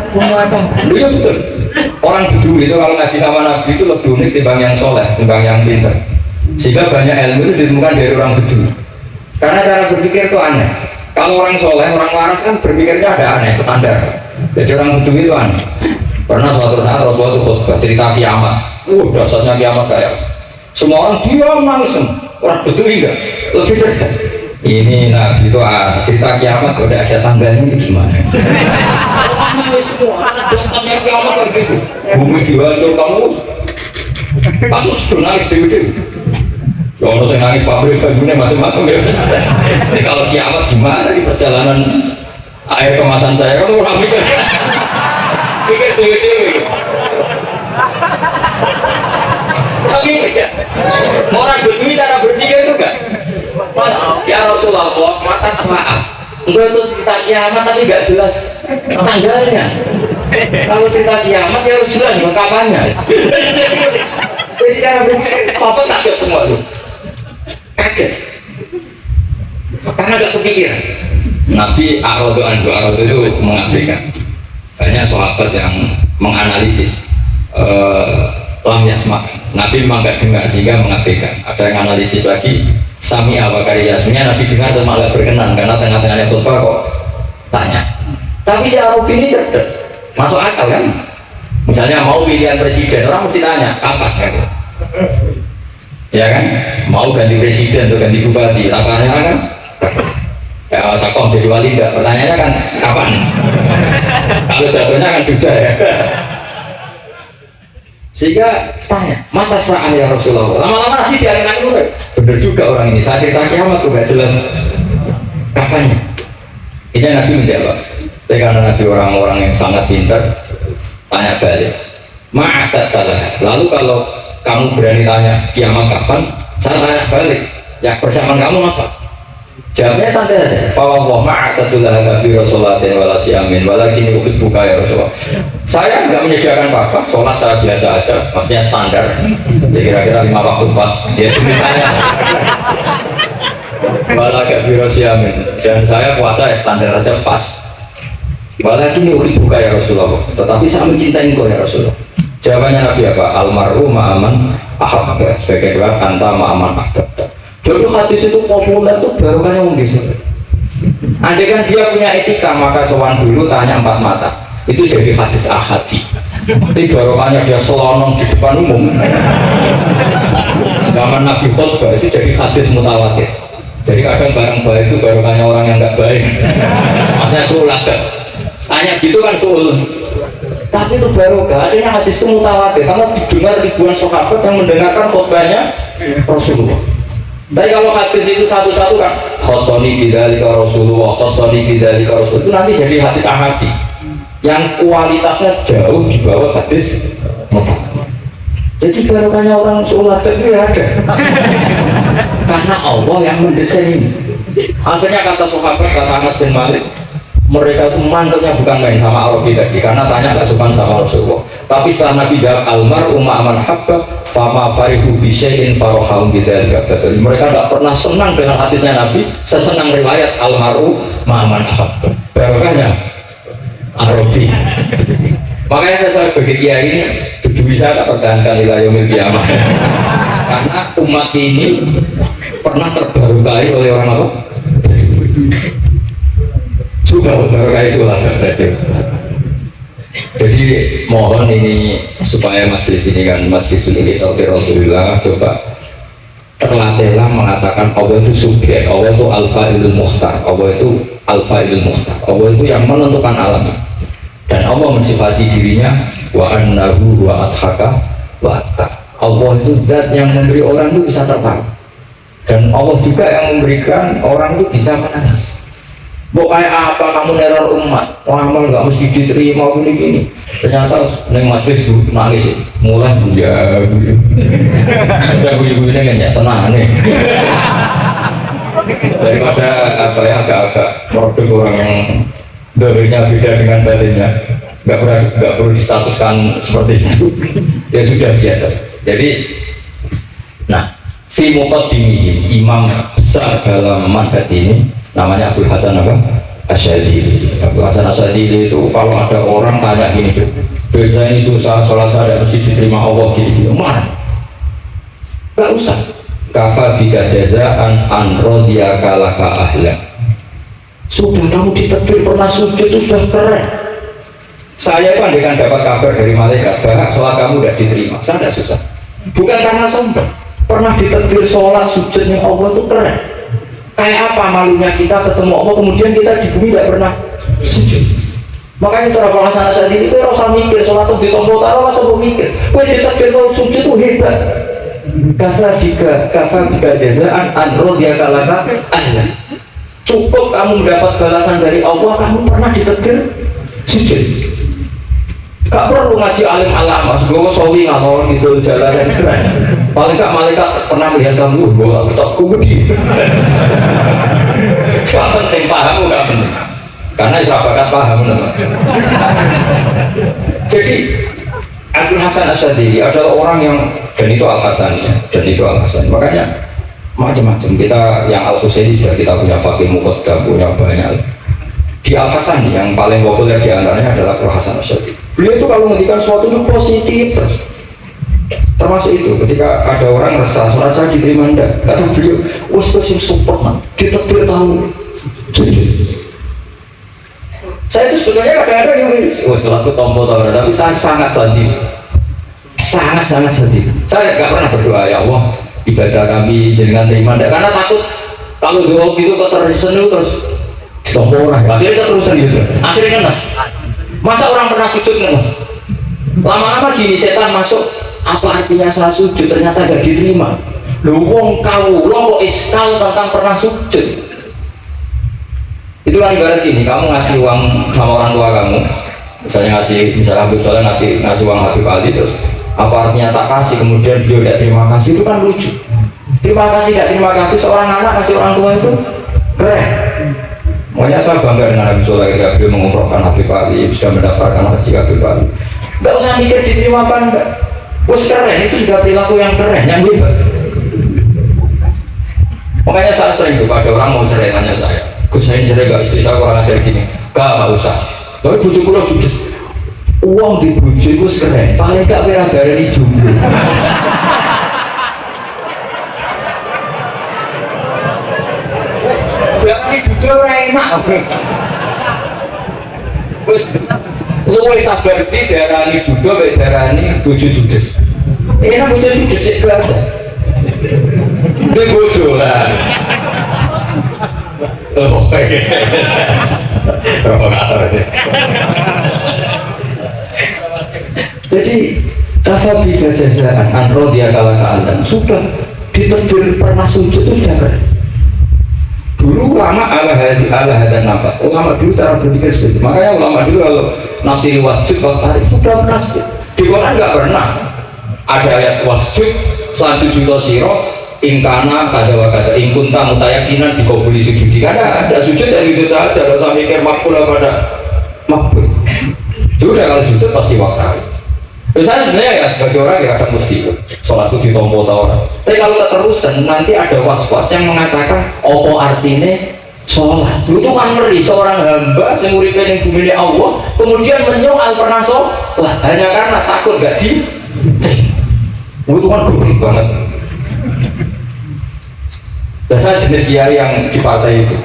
Iya betul. Orang Bedui itu kalau ngaji sama Nabi itu lebih unik timbang yang soleh, timbang yang pintar. Sehingga banyak ilmu itu ditemukan dari orang Bedui. Karena cara berpikir itu aneh. Kalau orang soleh, orang waras kan berpikirnya ada aneh, standar. Jadi orang Bedui itu aneh. Pernah suatu saat Rasulullah itu khutbah cerita kiamat. Dasarnya kiamat kayak semua orang diam nangis. Orang Bedui enggak, lebih cerdas. Ini Nabi itu cerita kiamat udah ada tanggalnya gimana? Nangis semua, dasarnya kiamat kayak gitu. Bumi dihancur kamu sudah nangis dewi-dewi. Ya Allah saya nangis pabrik bangunnya macam-macam ya. Jadi kalau kiamat gimana di perjalanan air kemasan saya kan orang mikir dewi-dewi. Tapi orang Bedui cara berpikir itu enggak. Ya Rasulullah, mata saat enggak itu cerita kiamat tapi enggak jelas tanggalnya. Kalau cerita kiamat ya harus jelas kapannya. Jadi cara berpikir apa kaget semua itu kaget karena enggak kepikiran. Nabi Ar-Radu itu mengabaikan. Banyak sahabat yang menganalisis lam yasma. Nabi memang enggak dengar sehingga mengabaikan. Ada yang analisis lagi Sami apa karya sebenarnya Nabi dengar dan malah berkenan karena tengah-tengahnya khutbah kok tanya. Tapi si Arabi ini cerdas, masuk akal kan? Misalnya mau pilihan presiden, orang mesti tanya kapan kan? Ya kan? Mau ganti presiden atau ganti bupati, lapangannya kan? Ya Sakom jadi wali enggak? Pertanyaannya kan kapan? Kalau jatuhnya kan sudah ya. Sehingga tanya, mata sa'ah ya Rasulullah. Lama-lama nanti dialihkan dulu. Bener juga orang ini, saat cerita kiamat tuh gak jelas kapannya. Ini Nabi menjawab. Tapi karena Nabi orang-orang yang sangat pintar, tanya balik. Ma'adat lalu kalau kamu berani tanya kiamat kapan, saya tanya balik. Ya persiapan kamu apa? Jawabnya santai saja. Fawwah ma'atadullah kabi rasulatin wala siamin walakin uhibbuka ya Rasulullah. Saya nggak menyediakan apa-apa, sholat saya biasa aja, maksudnya standar. Ya kira-kira 5 waktu pas. Ya tulisannya. Wala kabi siamin dan saya puasa ya standar aja pas. Walakin uhibbuka ya Rasulullah. Tetapi saya mencintai engkau ya Rasulullah. Jawabannya Nabi apa? Almaru ma'aman ahabba. Sebagai doa anta ma'aman ahabba. Jadi hadis itu populer tuh baru kan yang bisa. Andai kan dia punya etika maka sowan dulu tanya 4 mata. Itu jadi hadis ahadi. Tapi barokannya dia selonong di depan umum. Zaman Nabi khutbah itu jadi hadis mutawatir. Jadi kadang barang baik itu barokannya orang yang nggak baik. Makanya sulat kan. Tanya gitu kan suul. Tapi itu barokah. Akhirnya hadis itu mutawatir karena didengar ribuan sahabat yang mendengarkan khutbahnya Rasulullah. Tapi kalau hadis itu satu-satu kan khosoni bidzalika Rasulullah, khosoni bidzalika Rasul itu nanti jadi hadis ahadi yang kualitasnya jauh di bawah hadis mutawatir. Jadi barokahnya orang sholat itu ada karena Allah yang mendesain ini. Akhirnya kata sahabat, kata Anas bin Malik, mereka itu mantelnya bukan main sama Arabi tadi karena tanya nggak sopan sama Rasulullah. Tapi setelah Nabi jawab almar ma'aman habba fama farihu bisyai'in farohahum bidzalika. Mereka nggak pernah senang dengan hadisnya Nabi sesenang riwayat almaru ma'aman habba. Barokahnya Arabi. Makanya saya sebagai kiai ini bisa tak pertahankan ila yaumil qiyamah. Karena umat ini pernah terbarukai oleh orang apa? Sudah terbarukai sholat. Jadi mohon ini supaya majelis ini kan majelis ini Rasulullah, coba terlatihlah mengatakan Allah itu subjek, Allah itu al-fa'ilul mukhtar, Allah itu al-fa'ilul mukhtar, Allah itu yang menentukan alam, dan Allah mensifati dirinya wa annahu wa adhaka wa abka. Allah itu zat yang memberi orang itu bisa tertawa, dan Allah juga yang memberikan orang itu bisa menangis. Kayak apa kamu neror umat, amal nggak mesti diterima gini-gini. Ternyata neng majelis nangis, mulai buya, udah buya kan ya tenang nih. Daripada apa ya agak-agak produk orang yang dohirnya beda dengan batinnya, nggak perlu distatuskan seperti itu. Ya sudah biasa. Jadi, nah, fi muqaddimihim, imam besar dalam manhaj ini namanya Abdul Hasan apa? Asyadili. Abdul Hasan Asyadili itu kalau ada orang tanya gini, dosa ini susah, sholat saya mesti diterima Allah gini-gini, mana? Gak usah. Kafa bika jazaan an rodiyaka laka ahlan. Sudah kamu ditakdir pernah sujud itu sudah keren. Saya itu andaikan dapat kabar dari malaikat bahwa sholat kamu tidak diterima, saya tidak susah. Bukan karena sombong, pernah ditakdir sholat sujudnya Allah itu keren. Kayak apa malunya kita ketemu Allah kemudian kita di bumi tidak pernah sujud. Makanya cara pelaksana saat ini itu rasa mikir sholat itu ditompok taruh masa mau mikir. Kue ditakdir kalau sujud itu hebat. Kafa bika jazaan an rodiyaka laka ahlan. Cukup kamu mendapat balasan dari Allah, kamu pernah ditakdir sujud. Gak perlu ngaji alim alama, gue sawi ngalor gitu jalan yang keren. Paling gak malaikat pernah melihat kamu, gue gak betok kubudi. Gak penting paham, gak penting. Karena sahabat paham nama. Jadi Abdul Hasan Asyadili adalah orang yang, dan itu Al Hasan ya, dan itu Al Hasan. Makanya macam-macam kita yang Al Husaini sudah kita punya fakih muqaddam, punya banyak. Di Al Hasan yang paling populer diantaranya adalah Al Hasan Asyadili. Beliau itu kalau menghentikan sesuatu itu positif terus. Termasuk itu ketika ada orang resah sholat saya diterima enggak, kata beliau wes yang super kita tahu jujur. Saya itu sebenarnya kadang-kadang yang sholatku tompo tahu, tapi saya sangat sedih, sangat sedih. Saya nggak pernah berdoa ya Allah ibadah kami jangan terima enggak, karena takut kalau doa gitu keterusan itu terus tompo orang, akhirnya keterusan gitu, akhirnya ngenes. Masa orang pernah sujud ngenes? Lama-lama gini setan masuk, apa artinya saya sujud ternyata gak diterima. Lu wong kau lo kok iskal tentang pernah sujud. Itulah ibarat ini, kamu ngasih uang sama orang tua kamu, misalnya Habib Soleh ngasih uang Habib Ali, terus apa artinya tak kasih kemudian beliau tidak terima kasih, itu kan lucu. Terima kasih tidak terima kasih, seorang anak kasih orang tua itu keren. Makanya saya bangga dengan Habib Soleh ketika beliau mengumrohkan Habib Ali, sudah mendaftarkan haji Habib Ali. Gak usah mikir diterima apa enggak. Wes keren, itu sudah perilaku yang keren, yang hebat. Makanya saya sering tuh, ada orang mau cerai tanya saya, Gus saya cerai gak, istri saya kurang ajar gini. Gak usah. Tapi bujuk pulau judes. Uang di bujuk itu keren, paling gak merah dari jomblo. Ini jujur enak. Wes luwe sabar di darani judo mek darani bojo judes. Enak bojo judes sik kelas. Dia bojo lah. Oh, oke. Provokator ini. Jadi kafa bika jazaan an rodiyaka laka ahlan. Sudah ditakdir pernah sujud itu sudah keren. Dulu ulama ala hadan nampak, ulama dulu cara berpikir seperti itu. Makanya ulama dulu kalau nafsiri wasjud kalau tarik sudah pernah sujud. Di Quran nggak pernah ada ayat wasjud sujud siro ingkana kada wa kada ingkunta mutayakinan dikabuli sujudi. Karena ada sujud yang itu saja, tidak usah mikir makbul pada makbul. Sudah kalau sujud pasti waktu. Saya sebenarnya ya sebagai orang ya kadang mesti sholatku ditompo tau orang. Tapi kalau keterusan nanti ada was-was yang mengatakan opo artinya sholat. Itu kan ngeri seorang hamba yang uripe ning bumi Allah kemudian menyoal pernah sholat hanya karena takut gak di. Itu kan goblok banget. Dan saya jenis kiai yang di partai itu.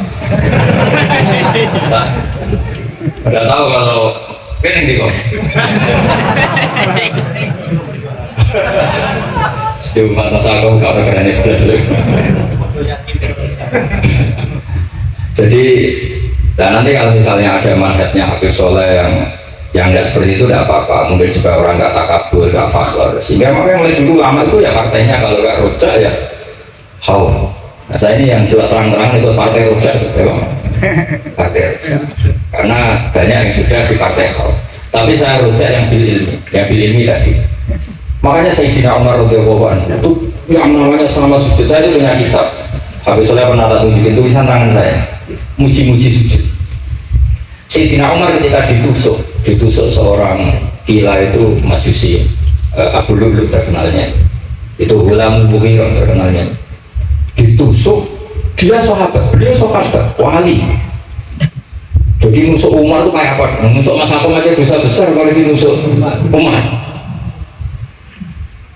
Nah, tidak tahu kalau Kan yang dikok. Setiap mata saya kau kalau keren belas. Jadi, dan nanti kalau misalnya ada manhajnya Habib Soleh yang nggak seperti itu tidak apa-apa, mungkin juga orang nggak takabur, nggak fakhr, sehingga makanya mulai dulu lama itu ya partainya kalau nggak rojak ya khauf. Nah saya ini yang jelas terang-terang ikut partai rojak sudah partai rojak karena banyak yang sudah di partai khauf, tapi saya rojak yang bil ilmi tadi. Makanya Sayyidina Umar radhiyallahu anhu itu yang namanya selama sujud, saya itu punya kitab Habib Soleh pernah tak tunjukin tulisan tangan saya muji-muji sujud. Sayyidina Umar ketika ditusuk seorang gila itu Majusi, Abu Lu'lu terkenalnya, itu Ghulam Bukhirah terkenalnya, ditusuk, dia sahabat, beliau sahabat, wali. Jadi nusuk Umar itu kayak apa? Nusuk Mas Atom aja dosa besar kalau dinusuk Umar.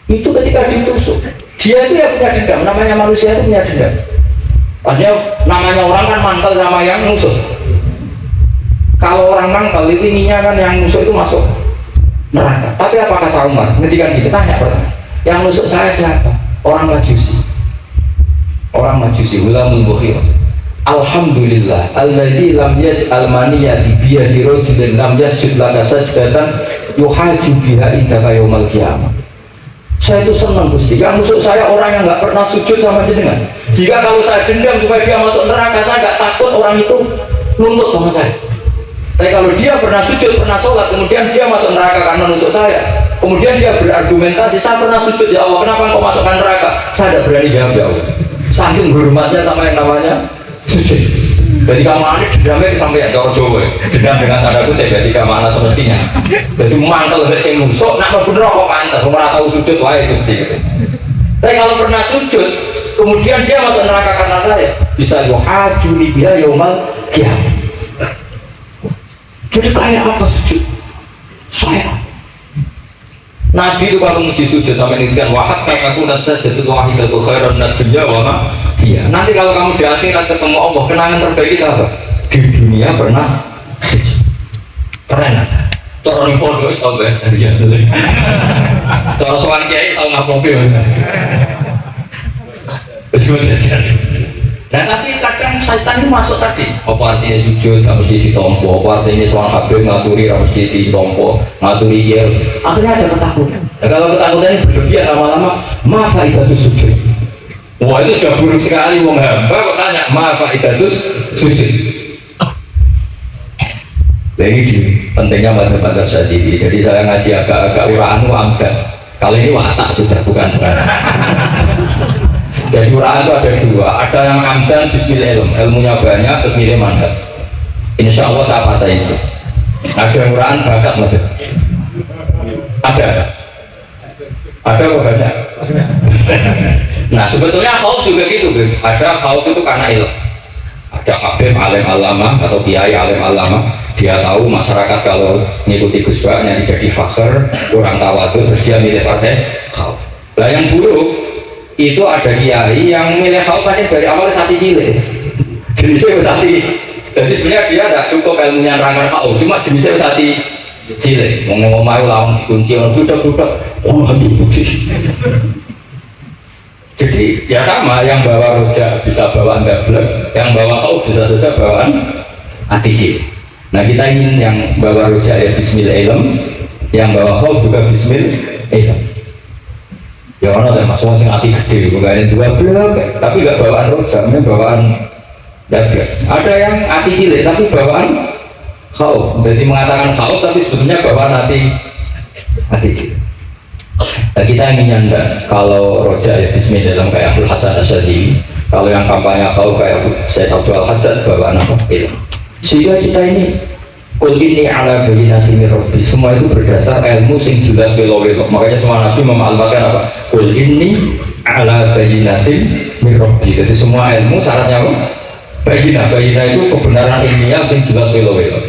Itu ketika ditusuk, dia itu ya punya dendam, namanya manusia itu punya dendam. Padahal namanya orang kan mantel sama yang nusuk. Kalau orang mangkal itu ininya kan yang nusuk itu masuk neraka. Tapi apa kata Umar? Ketika ditanya pertanyaan, yang nusuk saya siapa? Orang Majusi. Orang Majusi, Ghulamul Bukhirah. Alhamdulillah, alladzi lam yaj'al maniyati biyadi rajulin lam yasjud laka sajdatan yuhaju biha indaka yaumil qiyamah. Saya itu senang Gusti, yang nusuk saya orang yang nggak pernah sujud sama jenengan. Jika kalau saya dendam supaya dia masuk neraka, saya nggak takut orang itu nuntut sama saya. Tapi kalau dia pernah sujud, pernah sholat, kemudian dia masuk neraka karena nusuk saya, kemudian dia berargumentasi, saya pernah sujud ya Allah, kenapa engkau masukkan neraka? Saya tidak berani jawab ya Allah. Saking hormatnya sama yang namanya sujud. Jadi kamane dendamnya sampai ada Jawa, dendam dengan tanda kutip. Jadi kamane semestinya. Jadi mantel nek sing nusuk, nak mlebu neraka pantes, ora tahu sujud wae Gusti. Tapi kalau pernah sujud, kemudian dia masuk neraka karena saya, bisa yuhajuni biha yaumal qiyamah. Jadi kayak apa sujud? Saya. Nabi itu kalau muji sujud sampai ngintikan wahat takakuna sajdatul wahidatul khairan minad dunya wa ma fiha. Nanti kalau kamu di akhirat ketemu Allah, kenangan terbaik kita apa? Di dunia pernah sujud. Keren. Cara ning pondok wis tau bahasa dia. Cara sowan kiai tau ngapopi. Wis jajan. Nah tapi kadang syaitan itu masuk tadi. Apa artinya sujud gak mesti ditompo, apa artinya seorang habib ngaturi gak mesti ditompo, ngaturi ya. Akhirnya ada ketakutan. Nah, kalau ketakutan ini berlebihan lama-lama, ma faidatus sujud. Wah itu sudah buruk sekali, wong hamba kok tanya ma faidatus sujud. Nah ini pentingnya madzhab Syadzili. Jadi saya ngaji agak-agak uraan amdan. Kalau ini watak sudah bukan. Jadi uraan itu ada dua, ada yang amdan bismil ilmunya banyak, terus milih manhaj. Insya Allah saya patah itu. Ada yang uraan bakat maksud. Ada apa banyak? Nah sebetulnya khauf juga gitu, ada khauf itu karena ilmu. Ada habib alim alama atau kiai alim alama, dia tahu masyarakat kalau ngikuti Gus Bak yang jadi fakir, kurang tawadhu, terus dia milih partai khauf. Nah yang buruk itu ada kiai yang milih khauf dari awal sati cilik. Jenisnya sati. Jadi sebenarnya dia tidak cukup ilmunya nerangkan khauf, cuma jenisnya sati cilik. Ngomong-ngomong lawan dikunci orang budak-budak, jadi ya sama, yang bawa rojak bisa bawaan gablek, yang bawa khauf bisa saja bawaan atiji. Nah kita ingin yang bawa rojak ya bismil ilm, yang bawa khauf juga bismil ilm. Ya orang ada masuk masing hati gede, bukan dua blok, tapi nggak bawaan rojak, ini bawaan gablek. Ada yang hati cilik tapi bawaan khauf, jadi mengatakan khauf tapi sebetulnya bawaan hati cilik. Nah, kita ingin nyanda kalau rojak ya bismillah kayak Abdul Hasan Asyadzili, kalau yang kampanye khauf kayak Said Abdul Haddad bawaan apa itu. Sehingga kita ini kul ini ala bayyinatin min rabbi, semua itu berdasar ilmu sing jelas welo-welo. Makanya semua nabi memaklumkan apa? Kul ini ala bayyinatin min rabbi. Jadi semua ilmu syaratnya apa? Bayyinah itu kebenaran ilmiah sing jelas welo-welo.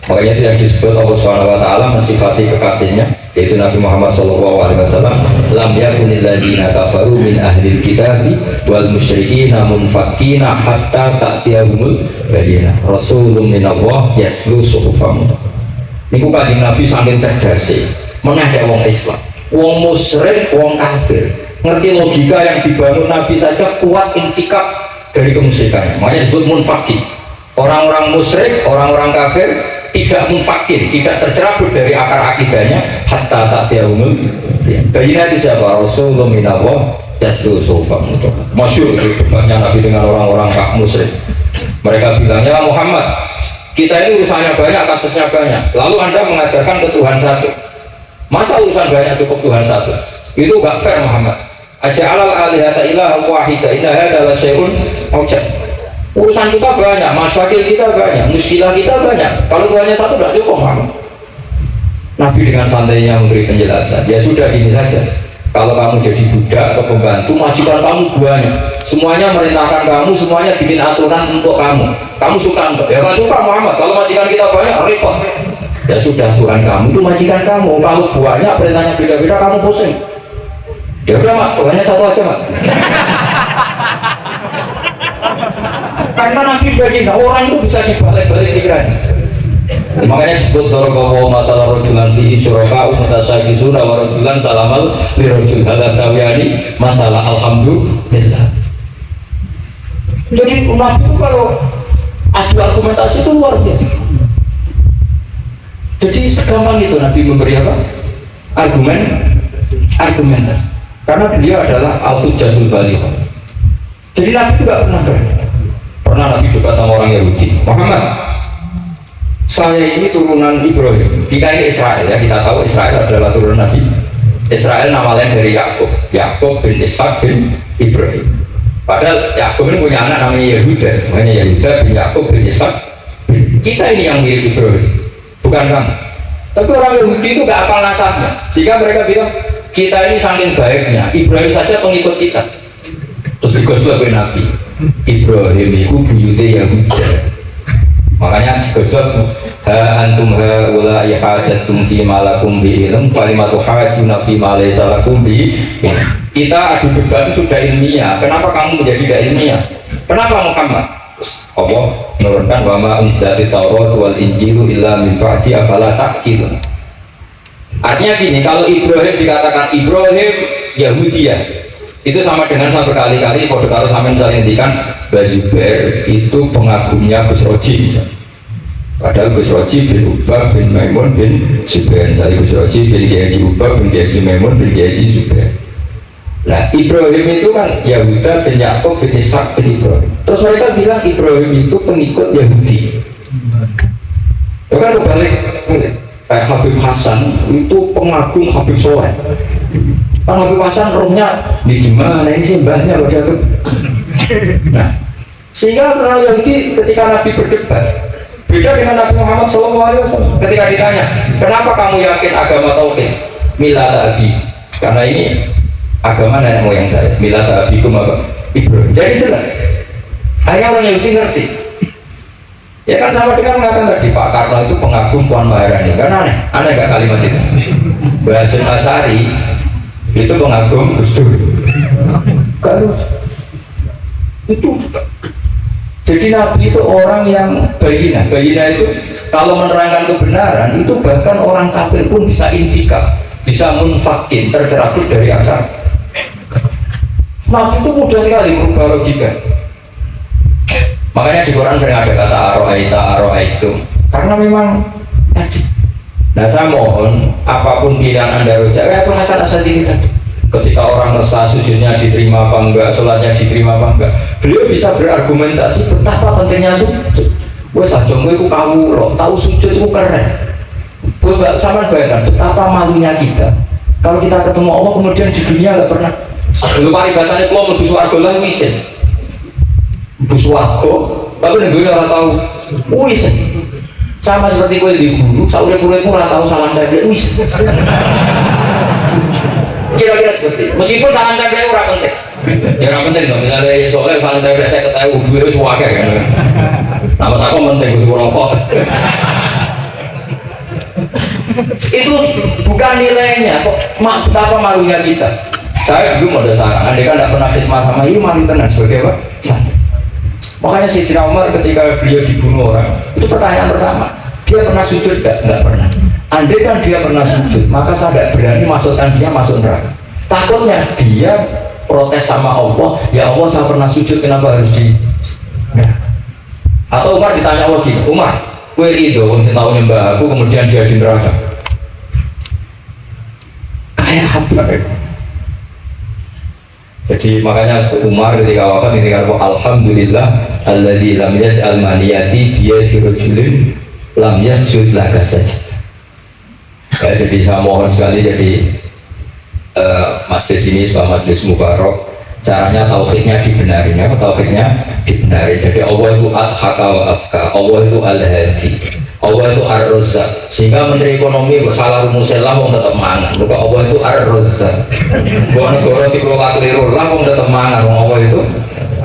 Makanya itu yang disebut Allah SWT mensifati kekasihnya, yaitu Nabi Muhammad SAW. Lam yakunil ladina kafaru min ahlil kitabi wal musyrikina munfakina hatta ta'tiyahumul bayyinah rasulun minallah yatlu suhufam. Niku Kanjeng Nabi saking cerdasnya menghadap wong Islam, wong musyrik, wong kafir, ngerti logika yang dibangun Nabi saja kuat infikak dari kemusyrikannya. Makanya disebut munfakir. Orang-orang musyrik, orang-orang kafir tidak munfakir, tidak tercerabut dari akar akidahnya hatta ta'tiyahumul bayinah. Itu siapa? Rasulullah minallah yaslu sufam. Masyhur itu debatnya Nabi dengan orang-orang musyrik. Mereka bilang, ya Muhammad, kita ini urusannya banyak, kasusnya banyak, lalu anda mengajarkan ke Tuhan satu, masa urusan banyak cukup Tuhan satu? Itu gak fair Muhammad. Aja'alal alihata ilaha wahida inna hadha la syai'un ujab. Urusan kita banyak, masyakil kita banyak, muskilah kita banyak, kalau Tuhannya satu gak cukup Muhammad. Nabi dengan santainya memberi penjelasan, ya sudah gini saja, kalau kamu jadi budak atau pembantu, majikan kamu banyak, semuanya merintahkan kamu, semuanya bikin aturan untuk kamu suka enggak? Ya gak suka Muhammad, kalau majikan kita banyak repot. Ya sudah, Tuhan kamu itu majikan kamu, kalau banyak perintahnya beda-beda kamu pusing. Ya udah mak, Tuhannya satu aja mak. Karena Nabi bagi orang itu bisa dibalik-balik pikirannya. Makanya disebut dorobawa masalah rojulan fi'i syuraka umutasakisuna wa rojulan salamal li rojul hadas kawiyani masalah alhamdulillah. Jadi Nabi itu kalau adu argumentasi itu luar biasa. Jadi segampang itu Nabi memberi apa? Argumentasi. Karena beliau adalah al-hujjatul balighah. Jadi Nabi itu gak pernah berani. Pernah Nabi debat sama orang Yahudi, Muhammad, saya ini turunan Ibrahim. Kita ini Israel ya, kita tahu Israel adalah turunan Nabi. Israel nama lain dari Yakub, Yakub bin Ishak bin Ibrahim. Padahal Yakub ini punya anak namanya Yehuda, makanya Yehuda bin Yakub bin Ishak. Kita ini yang mirip Ibrahim, bukan kamu. Tapi orang Yahudi itu gak apal nasabnya, sehingga mereka bilang kita ini saking baiknya, Ibrahim saja pengikut kita. Terus digojol oleh Nabi, Ibrahim itu buyute Yahuda. Makanya digojol, ha antum ha ula ihajatum fi malakum bi ilm falimatu hajuna fi ma laysa lakum bi. Kita adu debat sudah ilmiah, kenapa kamu menjadi tidak ilmiah? Kenapa Muhammad? Allah menurunkan wa ma unzilati Taurat wal Injilu illa min ba'di afala ta'qilun. Artinya gini, kalau Ibrahim dikatakan Ibrahim Yahudiyah, itu sama dengan saya berkali-kali pada kalau sampai misalnya ngendikan Bazubair itu pengagumnya Gus Roji misalnya. Padahal Gus Roji bin Ubah bin Maimun bin Zubair, saya Gus Roji bin Kiai Ubah bin Kiai Maimun bin Kiai Zubair. Nah Ibrahim itu kan Yahuda bin Yakub bin Ishak bin Ibrahim. Terus mereka bilang Ibrahim itu pengikut Yahudi. Itu kan kebalik. Kayak Habib Hasan itu pengagum Habib Soleh. Kan Habib Hasan rohnya di gimana ini sih mbahnya pada itu. Nah, sehingga orang Yahudi ketika Nabi berdebat beda dengan Nabi Muhammad SAW. Ketika ditanya, kenapa kamu yakin agama tauhid? Milata abi, karena ini agama nenek moyang saya. Milata abi itu apa? Ibrahim. Jadi jelas. Hanya orang Yahudi ngerti. Ya kan sama dengan mengatakan tadi Pak Karno itu pengagum Puan Maharani, kan aneh gak kalimat itu? Bahasin Asari itu pengagum Gus Dur. Kalau itu jadi Nabi itu orang yang bayinah itu kalau menerangkan kebenaran itu bahkan orang kafir pun bisa infikak, bisa munfakin, tercerabut dari akar. Nabi itu mudah sekali merubah logika. Makanya di Quran sering ada kata aro'aitu karena memang tadi. Nah saya mohon apapun pilihan anda rojak, Abu Hasan Asy'ari tadi ketika orang resah sujudnya diterima apa enggak, sholatnya diterima apa enggak, beliau bisa berargumentasi betapa pentingnya sujud. Wes sajongku itu kamu loh, tahu sujud itu keren. Buat sama bayangkan betapa malunya kita kalau kita ketemu Allah kemudian di dunia nggak pernah. Dulu paribasannya kalau mau suarga lah wisin. Buswako, tapi negara orang tahu, wis sama seperti kue di guru, saurnya kue pun tahu salam tempel, wis. Kira-kira seperti, meskipun salam tempel orang penting, ya orang penting dong. Misalnya soalnya salam tempel saya ketahui dua itu wakil kan, nama saya penting untuk rokok. Itu bukan nilainya, kok betapa malunya kita. Saya dulu modal sarang, andai kan tidak pernah khidmat sama ini malu tenang sebagai apa? Makanya Sayyidina Umar ketika beliau dibunuh orang, itu pertanyaan pertama, dia pernah sujud enggak? Enggak pernah. Andai kan dia pernah sujud, maka saya tidak berani masukkan dia masuk neraka. Takutnya dia protes sama Allah, ya Allah saya pernah sujud, kenapa harus di neraka? Atau Umar ditanya Allah gini, Umar, kue ridho, saya tahu nyembah aku, kemudian dia di neraka. Kayak apa ya? Jadi makanya Umar ketika wafat ketika alhamdulillah alladzi lam yaj'al maniyati biyadi rajulin lam yasjud laka sajdah. Ya, jadi saya mohon sekali jadi majelis ini sebuah majelis mubarak, caranya tauhidnya dibenarin, ya tauhidnya dibenarin. Jadi Allah itu al-haka wa abka, Allah itu al-hadi, Allah itu ar-razzaq. Sehingga menteri ekonomi kok salah rumusnya lah wong tetep mangan. Muga Allah itu ar-razzaq. Kok negara dikelola keliru lah wong tetep mangan, wong Allah itu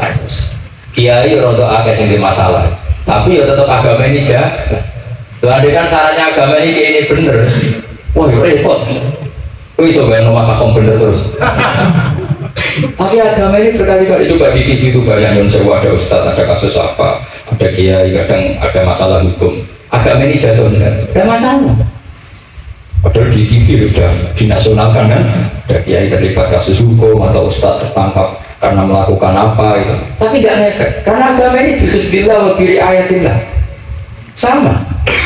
ar-razzaq. Kiai rada akeh sing masalah, tapi ya tetap agama ini jaga. Andai kan syaratnya agama ini bener, wah ya repot. Wih coba yang masakom bener terus. Tapi agama ini berkali-kali coba di TV itu banyak yang sewa, ada ustadz, ada kasus apa, ada kiai, kadang ada masalah hukum. Agama ini jatuh bener, ada masalah. Padahal di TV sudah dinasionalkan kan, ada kiai terlibat kasus hukum atau ustadz tertangkap karena melakukan apa gitu. Tapi tidak ngefek, karena agama ini bismillah wa biri ayatillah. Sama.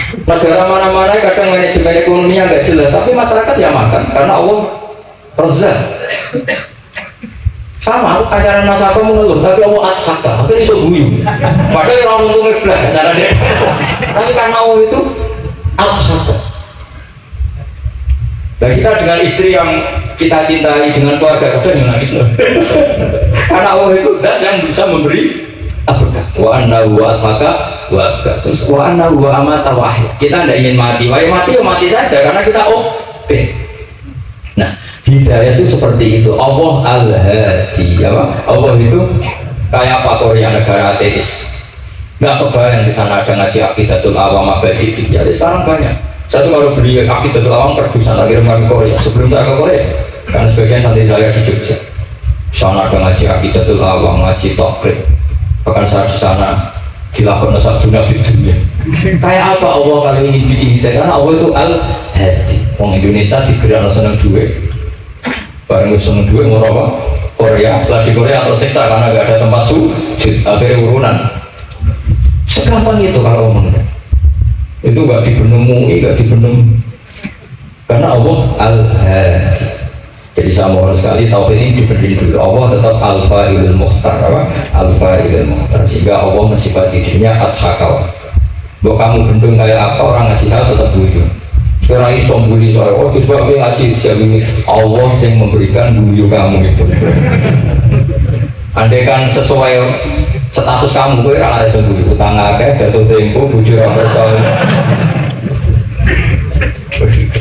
Negara mana-mana kadang manajemen ekonominya nggak jelas, tapi masyarakat ya makan karena Allah rezak. Sama, ajaran Mas Ako mengeluh, tapi Allah ad-fakta, akhirnya iso guyu. Padahal orang untungnya belas ajarannya. Tapi karena Allah itu ad-fakta. Dan kita dengan istri yang kita cintai, dengan keluarga kadang yang nangis. Karena Allah itu dan yang bisa memberi abad. Wa annahu wa ad-fakta wa abad. Terus wa annahu wa amata wahya. Kita tidak ingin mati, ya mati saja karena kita open. Nah, hidayah itu seperti itu. Allah al-hadi, apa? Allah itu kayak apa Korea negara ateis. Nggak kebayang di sana ada ngaji Aqidatul Awam abadi. Ya, sekarang banyak. Saya tuh kalau beli Aqidatul Awam perdusan akhirnya ke Korea. Sebelum saya ke Korea, karena sebagian santri saya di Jogja. Di sana ada ngaji Aqidatul Awam, ngaji Takrib. Bahkan saya di sana dilakukan satu nafid dunia. Kayak apa Allah kali ini bikin kita? Karena Allah itu al-hadi. Orang Indonesia digerak seneng duit. Bareng seneng duit mau apa? Korea. Setelah di Korea tersiksa karena gak ada tempat sujud. Akhirnya urunan. Segampang itu kalau ngomong. Itu gak dibenemui, gak dibenem. Karena Allah al-hadi. Jadi saya mohon sekali tauhid ini diberi dulu. Allah tetap al-fa'ilul mukhtar, apa? Al-fa'ilul mukhtar. Sehingga Allah mensifati dirinya ad-hakawa. Bahwa kamu bendung kayak apa, orang ngaji saya tetap guyu. Sekarang itu sombuli soal oh sebab ngaji siap ini Allah yang memberikan guyu kamu itu. Andai kan sesuai status kamu, gue orang ada sembunyi utang agak jatuh tempo bujur apa tahu.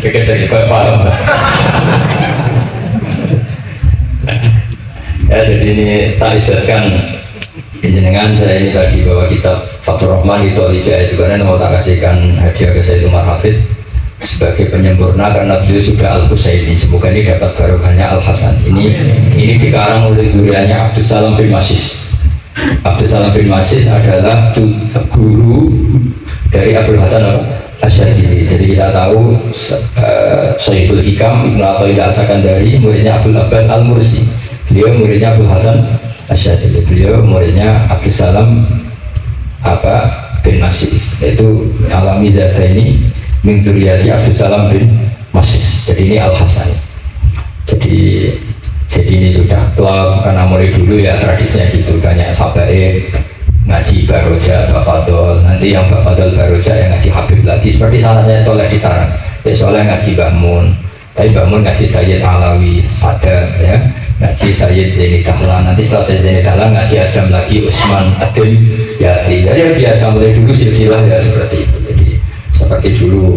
Kita juga paham. Ya jadi ini tak isyaratkan jenengan saya ini tadi bawa kitab Fathur Rahman itu Alifah itu karena mau tak kasihkan hadiah ke saya Umar Hafid sebagai penyempurna karena beliau sudah Al-Husaini. Semoga ini dapat barokahnya Al-Hasan. Ini dikarang oleh duriannya Abdus Salam bin Masis. Abdus Salam bin Masis adalah guru dari Abdul Hasan Asyadili. Jadi kita tahu Syaibul Hikam Ibnu Athaillah As-Sakandari muridnya Abdul Abbas Al-Mursi. Beliau muridnya Abdul Hasan Asyadili. Beliau muridnya Abdus Salam bin Masis. Itu alami zata ini min dzurriyyati Abdus Salam bin Masis. Jadi ini Al-Hasan. Jadi ini sudah klub karena mulai dulu ya tradisinya gitu, banyak sabaib ngaji Baroja, Bafadol, nanti yang Bafadol Baroja yang ngaji Habib lagi seperti salahnya Soleh di Sarang. Ya Soleh ngaji Mbah Mun, tapi Mbah Mun ngaji Sayyid Alawi, Sadar ya, ngaji Sayyid Zaini Dahlan, nanti setelah Sayyid Zaini Dahlan ngaji Ajam lagi Usman Adin Yati. Jadi biasa mulai dulu silsilah ya seperti itu. Jadi seperti dulu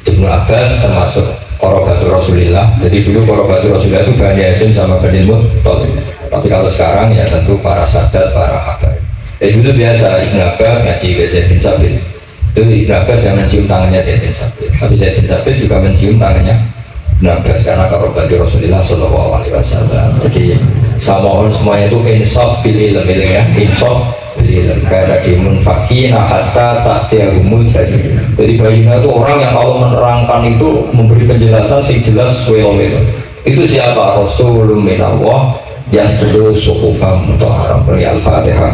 Ibnu Abbas termasuk Qorobatul Rasulillah. Jadi dulu Qorobatul Rasulillah itu Bani Hasyim sama Bani Muttalib. Tapi kalau sekarang ya tentu para sadat, para habaib. Dulu biasa Ibnu Abbas ngaji ke Zaid bin Sabit. Itu Ibnu Abbas yang mencium tangannya Zaid bin Sabit. Tapi Zaid bin Sabit juga mencium tangannya Ibnu Abbas karena Qorobatul Rasulillah Shallallahu Alaihi Wasallam. Jadi saya mohon semuanya itu insaf bil ilm ya, insaf bil kecil kayak tadi munfakina hatta ta'tiyahumul bayyinah. Jadi bayyinah itu orang yang kalau menerangkan itu memberi penjelasan sing jelas welo-welo. Itu siapa? Rasulun minallah yang sedul suhufam mutahharah. Al-Fatihah.